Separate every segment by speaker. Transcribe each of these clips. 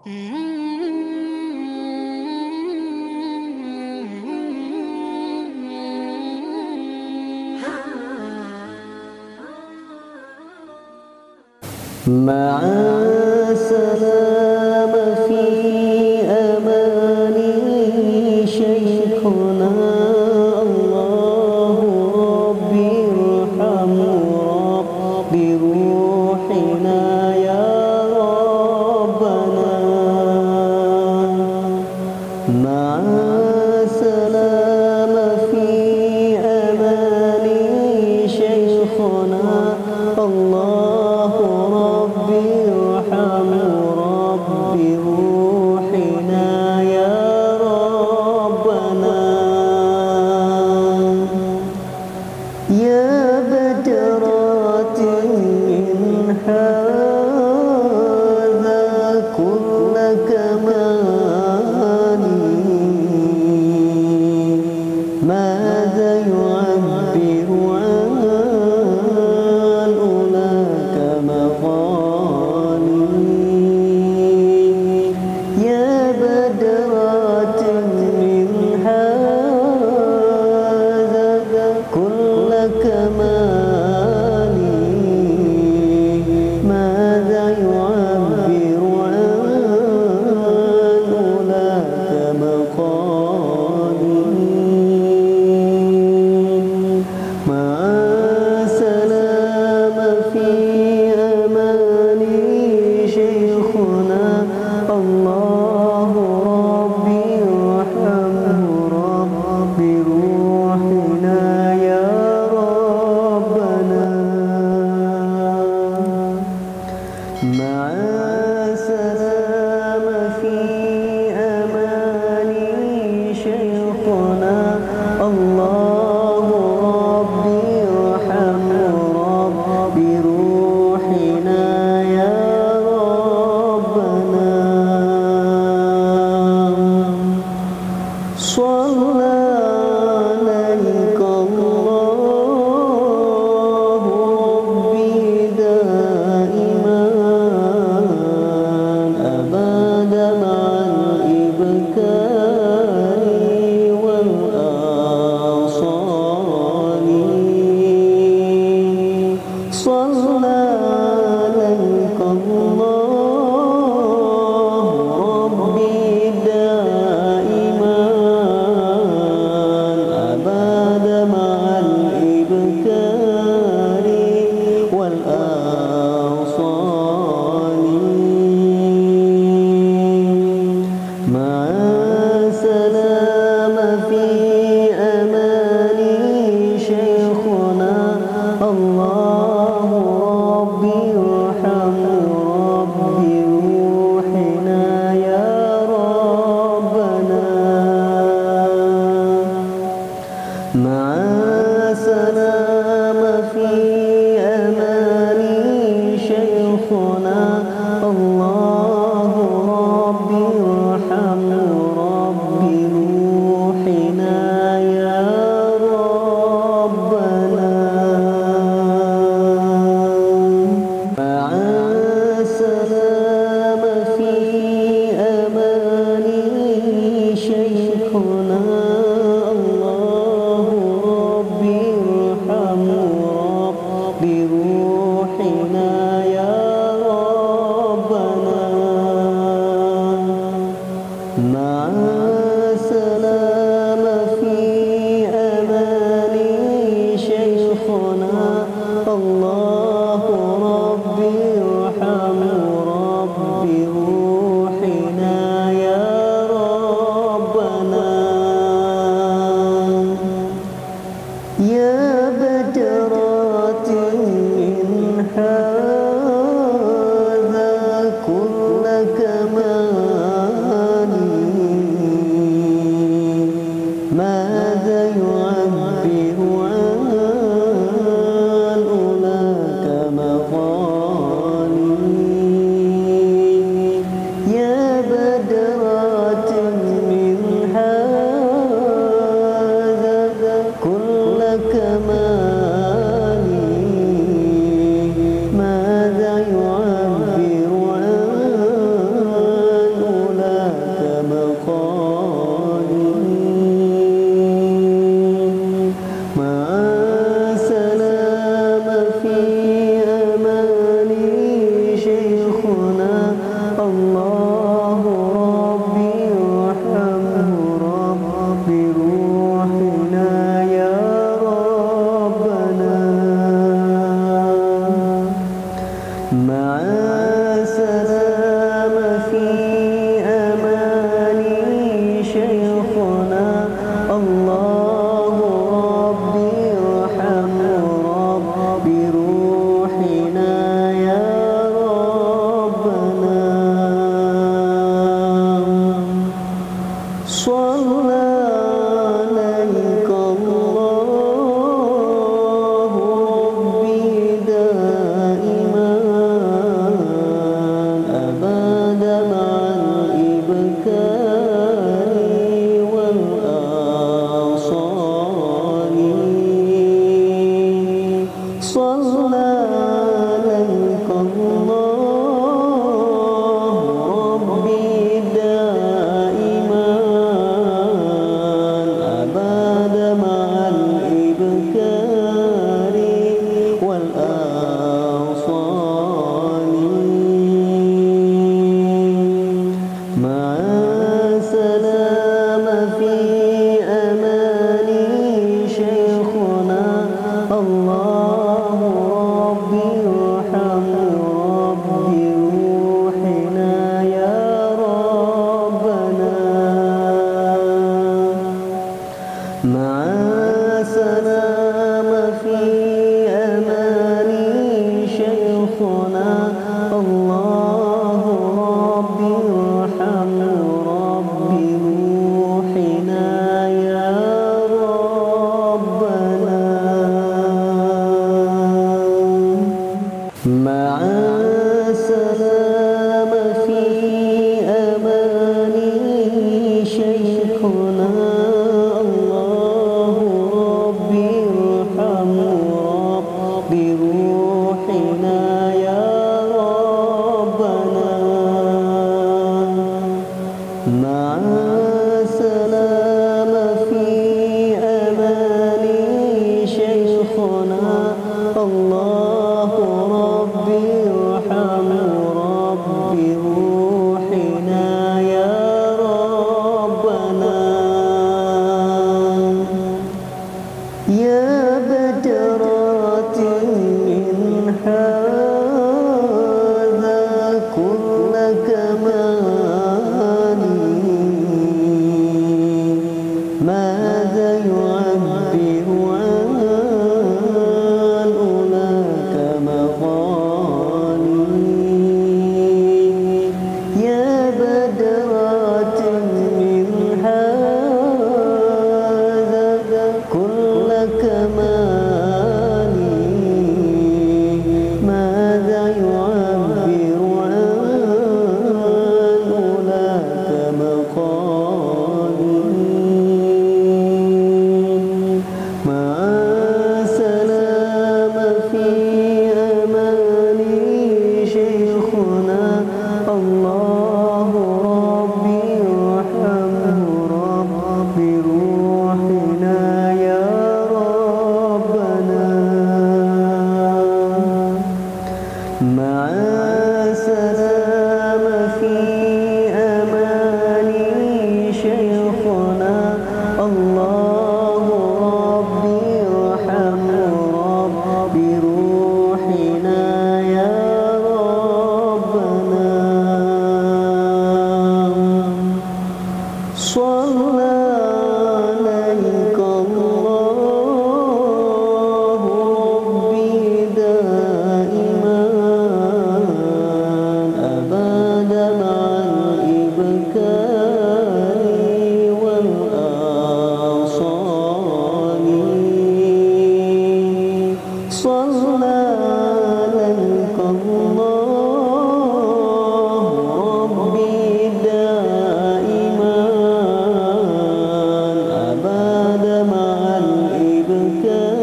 Speaker 1: مع السلامة في أماني شيخنا الله ربي ارحم ربي روحنا يا ربنا مع السلامة في أماني شيخنا الله ربي ارحم ربي روحنا يا ربنا يا بدرات من هذا كل كمالي ماذا يعبر عن أولاك مقالي يا بدرات من هذا كل كمالي ماذا يعبر عن أولاك مقالي مع السلامة في أماني شيخنا الله ربي ارحم ربي روحنا يا ربنا مع السلامة في أماني شيخنا الله ربي ارحم ربي روحنا يا ربنا صلى عليك الله ربي دائما أبدا مع الإبكار والآصال صلى عليك الله ربي دائما أبدا مع الإبكار والآصال مع السلامة في أماني شيخنا الله ربي ارحم ربي روحنا يا ربنا مع السلامة في أماني شيخنا الله ربي ارحم ربي روحنا يا ربنا مع السلامة في أماني شيخنا الله ربي ارحم ربي روحنا يا ربنا مع السلامة في أماني شيخنا الله ربي ارحم ربي روحنا يا ربنا يا بدرات من هذا كل كمالي ماذا يعبر عن أولاك مقالي مع السلامة في أماني شيخنا الله ربي ارحم ربي روحنا يا ربنا يا بدرات من هذا كل كمالي ماذا يعبر عن أولاك مقالي يا بدرات من هذا كل كمالي ماذا يعبر عن أولاك مقالي مع السلامة في أماني شيخنا الله ربي ارحمه ربي روحنا يا ربنا مع السلامة في أماني شيخنا الله ربي ارحمه ربي روحنا يا ربنا صلى عليك الله ربي دائما أبدا مع الإبكار والآصال صلى عليك الله ربي دائما أبدا مع الإبكار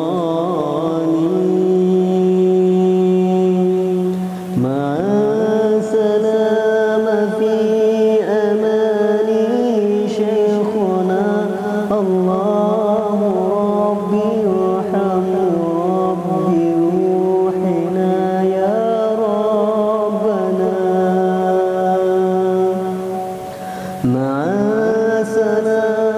Speaker 1: والآصال مع السلامة في أماني شيخنا الله ربي ارحمه ربي روحنا يا ربنا مع السلامة